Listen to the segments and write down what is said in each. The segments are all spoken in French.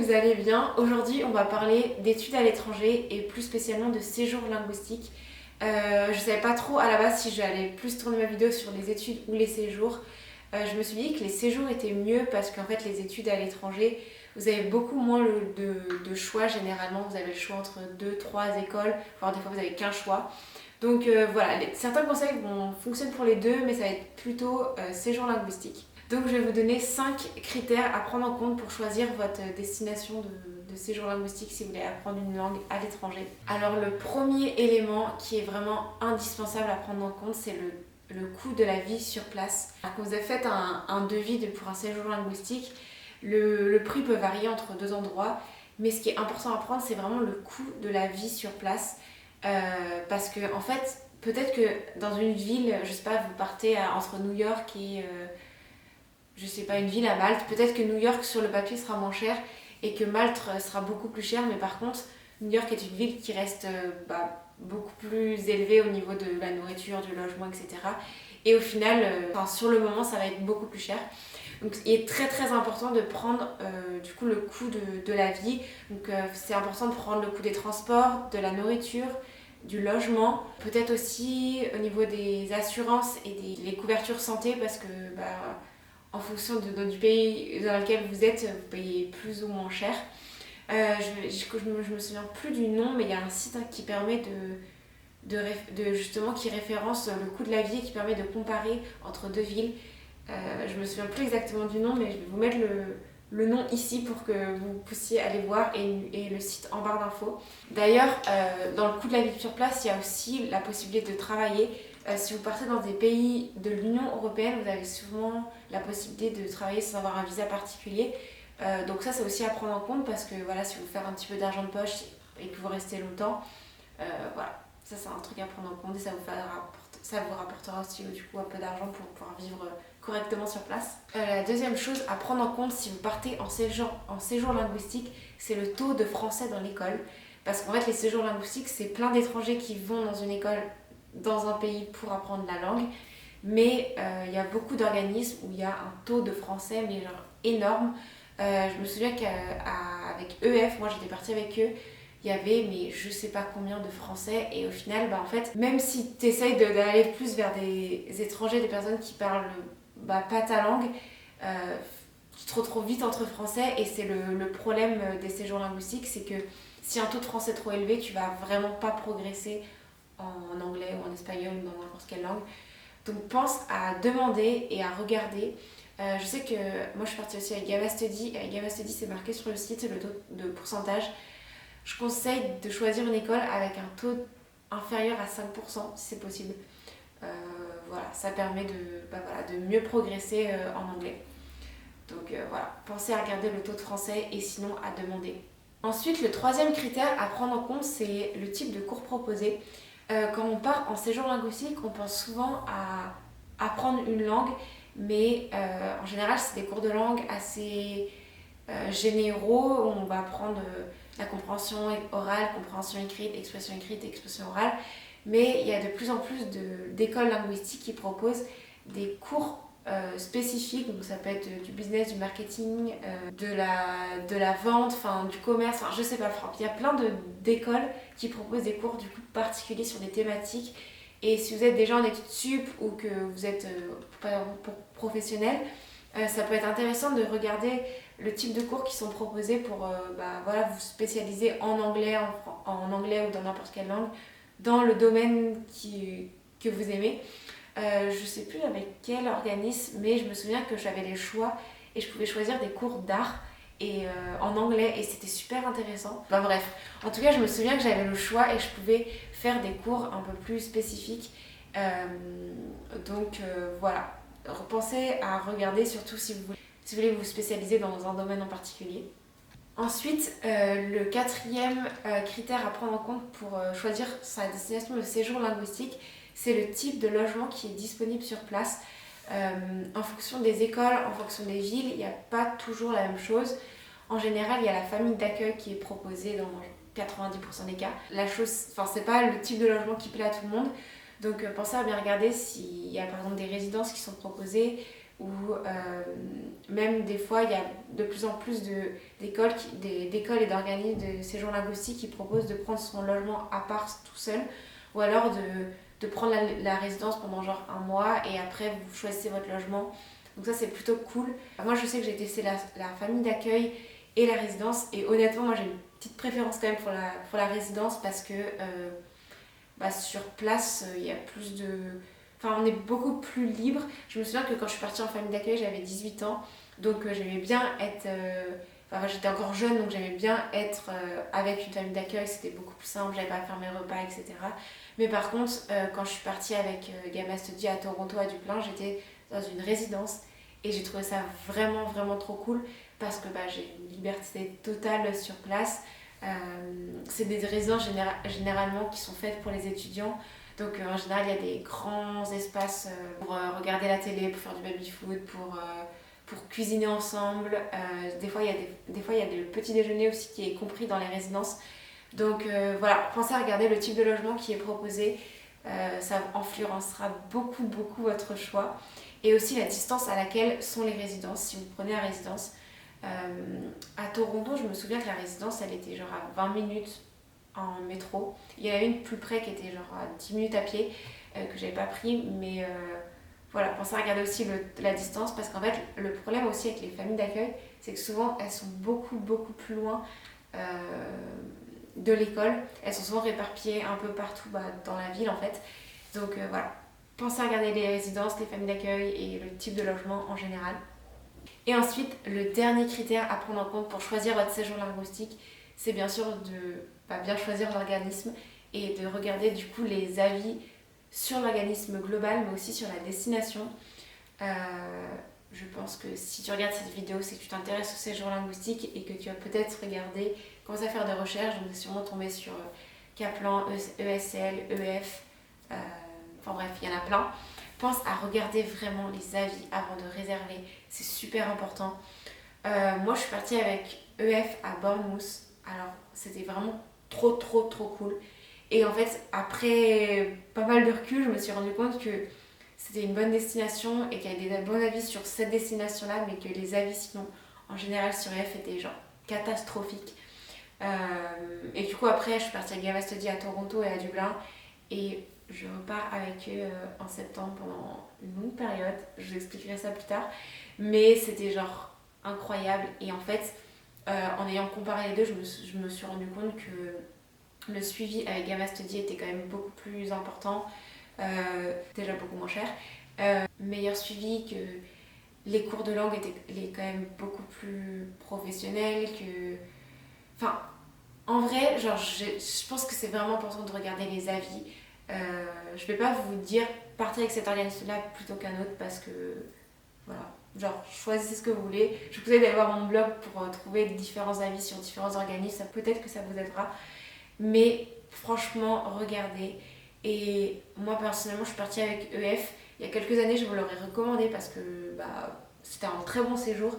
vous allez bien. Aujourd'hui, on va parler d'études à l'étranger et plus spécialement de séjour linguistique. Je savais pas trop à la base si j'allais plus tourner ma vidéo sur les études ou les séjours. Je me suis dit que les séjours étaient mieux parce qu'en fait, les études à l'étranger, vous avez beaucoup moins de choix généralement. Vous avez le choix entre 2, 3 écoles, voire des fois vous avez qu'un choix. Donc voilà, certains conseils fonctionnent pour les deux, mais ça va être plutôt séjour linguistique. Donc je vais vous donner 5 critères à prendre en compte pour choisir votre destination de séjour linguistique si vous voulez apprendre une langue à l'étranger. Alors le premier élément qui est vraiment indispensable à prendre en compte, c'est le coût de la vie sur place. Alors, quand vous avez fait un devis pour un séjour linguistique, le prix peut varier entre deux endroits, mais ce qui est important à prendre, c'est vraiment le coût de la vie sur place. Parce que en fait, peut-être que dans une ville, je sais pas, vous partez entre New York et je sais pas, une ville à Malte, peut-être que New York sur le papier sera moins cher et que Malte sera beaucoup plus cher, mais par contre, New York est une ville qui reste beaucoup plus élevée au niveau de la nourriture, du logement, etc. Et au final, sur le moment, ça va être beaucoup plus cher. Donc il est très très important de prendre du coup le coût de la vie. Donc c'est important de prendre le coût des transports, de la nourriture, du logement, peut-être aussi au niveau des assurances et des couvertures santé parce que en fonction du pays dans lequel vous êtes, vous payez plus ou moins cher. Je me souviens plus du nom, mais il y a un site qui permet justement qui référence le coût de la vie et qui permet de comparer entre deux villes. Je me souviens plus exactement du nom, mais je vais vous mettre le nom ici pour que vous puissiez aller voir et le site en barre d'infos. D'ailleurs, dans le coût de la vie sur place, il y a aussi la possibilité de travailler. Si vous partez dans des pays de l'Union Européenne, vous avez souvent la possibilité de travailler sans avoir un visa particulier. Donc ça, c'est aussi à prendre en compte parce que voilà, si vous faites un petit peu d'argent de poche et que vous restez longtemps, voilà, ça c'est un truc à prendre en compte et ça vous rapportera aussi du coup un peu d'argent pour pouvoir vivre correctement sur place. La deuxième chose à prendre en compte si vous partez en séjour linguistique, c'est le taux de français dans l'école. Parce qu'en fait, les séjours linguistiques, c'est plein d'étrangers qui vont dans une école dans un pays pour apprendre la langue. Mais il y a beaucoup d'organismes où il y a un taux de français mais genre énorme. Je me souviens qu'avec EF, moi j'étais partie avec eux, il y avait mais je sais pas combien de français et au final en fait même si tu essayes d'aller plus vers des étrangers, des personnes qui parlent pas ta langue, tu te retrouves vite entre français et c'est le problème des séjours linguistiques, c'est que si un taux de français est trop élevé, tu vas vraiment pas progresser en anglais ou en espagnol ou dans n'importe quelle langue. Donc pense à demander et à regarder. Je sais que moi je suis partie aussi avec Gamma Study. Avec Gamma Study, c'est marqué sur le site le taux de pourcentage. Je conseille de choisir une école avec un taux inférieur à 5% si c'est possible. Voilà, ça permet de mieux progresser en anglais. Donc voilà, pensez à regarder le taux de français et sinon à demander. Ensuite, le troisième critère à prendre en compte, c'est le type de cours proposé. Quand on part en séjour linguistique, on pense souvent à apprendre une langue, mais en général, c'est des cours de langue assez généraux. On va apprendre la compréhension orale, compréhension écrite, expression orale. Mais il y a de plus en plus d'écoles linguistiques qui proposent des cours spécifiques, donc ça peut être du business, du marketing, de la vente, du commerce, je sais pas, il y a plein d'écoles qui proposent des cours du coup particuliers sur des thématiques. Et si vous êtes déjà en études sup ou que vous êtes professionnel, ça peut être intéressant de regarder le type de cours qui sont proposés pour vous spécialiser en anglais ou dans n'importe quelle langue dans le domaine que vous aimez. Je sais plus avec quel organisme, mais je me souviens que j'avais les choix et je pouvais choisir des cours d'art en anglais et c'était super intéressant. Bref, en tout cas je me souviens que j'avais le choix et je pouvais faire des cours un peu plus spécifiques. Voilà, repensez à regarder surtout si vous voulez vous spécialiser dans un domaine en particulier. Ensuite, le quatrième critère à prendre en compte pour choisir sa destination de séjour linguistique, c'est le type de logement qui est disponible sur place. En fonction des écoles, en fonction des villes, il n'y a pas toujours la même chose. En général, il y a la famille d'accueil qui est proposée dans 90% des cas. C'est pas le type de logement qui plaît à tout le monde. Donc pensez à bien regarder s'il y a par exemple des résidences qui sont proposées ou même des fois il y a de plus en plus d'écoles et d'organismes de séjour linguistique qui proposent de prendre son logement à part tout seul, ou alors de prendre la résidence pendant genre un mois et après vous choisissez votre logement. Donc ça c'est plutôt cool. Moi je sais que j'ai testé la famille d'accueil et la résidence, et honnêtement moi j'ai une petite préférence quand même pour la résidence parce que sur place il y a plus de... Enfin on est beaucoup plus libre. Je me souviens que quand je suis partie en famille d'accueil j'avais 18 ans, donc j'aimais bien être... Enfin j'étais encore jeune, donc j'aimais bien être avec une famille d'accueil, c'était beaucoup plus simple, j'avais pas à faire mes repas, etc. Mais par contre quand je suis partie avec Gamma Study à Toronto à Dublin, j'étais dans une résidence et j'ai trouvé ça vraiment vraiment trop cool parce que j'ai une liberté totale sur place. C'est des résidences généralement qui sont faites pour les étudiants, donc en général il y a des grands espaces pour regarder la télé, pour faire du baby-food, pour cuisiner ensemble. Des fois il y a des petits déjeuners aussi qui est compris dans les résidences. Donc voilà, pensez à regarder le type de logement qui est proposé, ça influencera beaucoup beaucoup votre choix. Et aussi la distance à laquelle sont les résidences, si vous prenez la résidence. À Toronto, je me souviens que la résidence, elle était genre à 20 minutes en métro. Il y en avait une plus près qui était genre à 10 minutes à pied, que j'avais pas pris, mais voilà, pensez à regarder aussi la distance, parce qu'en fait, le problème aussi avec les familles d'accueil, c'est que souvent, elles sont beaucoup, beaucoup plus loin de l'école. Elles sont souvent réparpillées un peu partout dans la ville, en fait. Donc voilà, pensez à regarder les résidences, les familles d'accueil et le type de logement en général. Et ensuite, le dernier critère à prendre en compte pour choisir votre séjour linguistique, c'est bien sûr de bien choisir l'organisme et de regarder du coup les avis sur l'organisme global, mais aussi sur la destination. Je pense que si tu regardes cette vidéo, c'est que tu t'intéresses au séjour linguistique et que tu as peut-être regardé, commencé à faire des recherches, donc tu es sûrement tombé sur Kaplan, ESL, EF, enfin bref, il y en a plein. Pense à regarder vraiment les avis avant de réserver, c'est super important. Moi je suis partie avec EF à Bournemouth, alors c'était vraiment trop trop trop cool. Et en fait après pas mal de recul, je me suis rendu compte que c'était une bonne destination et qu'il y avait des bons avis sur cette destination là, mais que les avis sinon en général sur EF étaient genre catastrophiques. Et du coup après je suis partie à Gamma Study à Toronto et à Dublin, et je repars avec eux en septembre pendant une longue période. Je vous expliquerai ça plus tard. Mais c'était genre incroyable. Et en fait, en ayant comparé les deux, je me suis rendu compte que le suivi avec Gamma Study était quand même beaucoup plus important. Déjà beaucoup moins cher. Meilleur suivi, que les cours de langue étaient quand même beaucoup plus professionnels. Enfin, en vrai, genre, je pense que c'est vraiment important de regarder les avis. Je vais pas vous dire partez avec cet organisme là plutôt qu'un autre, parce que voilà, genre choisissez ce que vous voulez. Je vous conseille d'aller voir mon blog pour trouver différents avis sur différents organismes, peut-être que ça vous aidera, mais franchement regardez. Et moi personnellement je suis partie avec EF il y a quelques années, je vous l'aurais recommandé parce que c'était un très bon séjour,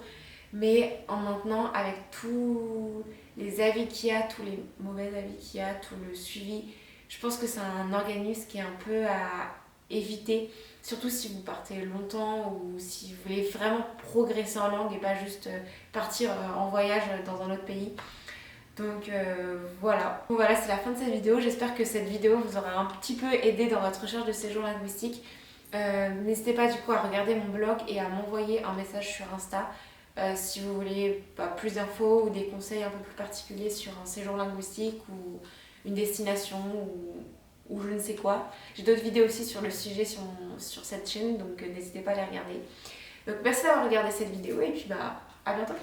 mais en maintenant avec tous les avis qu'il y a, tous les mauvais avis qu'il y a, tout le suivi, je pense que c'est un organisme qui est un peu à éviter, surtout si vous partez longtemps ou si vous voulez vraiment progresser en langue et pas juste partir en voyage dans un autre pays. Donc voilà. Donc voilà, c'est la fin de cette vidéo. J'espère que cette vidéo vous aura un petit peu aidé dans votre recherche de séjour linguistique. N'hésitez pas du coup à regarder mon blog et à m'envoyer un message sur Insta si vous voulez plus d'infos ou des conseils un peu plus particuliers sur un séjour linguistique ou une destination ou je ne sais quoi. J'ai d'autres vidéos aussi sur le sujet sur cette chaîne, donc n'hésitez pas à les regarder. Donc merci d'avoir regardé cette vidéo et puis à bientôt.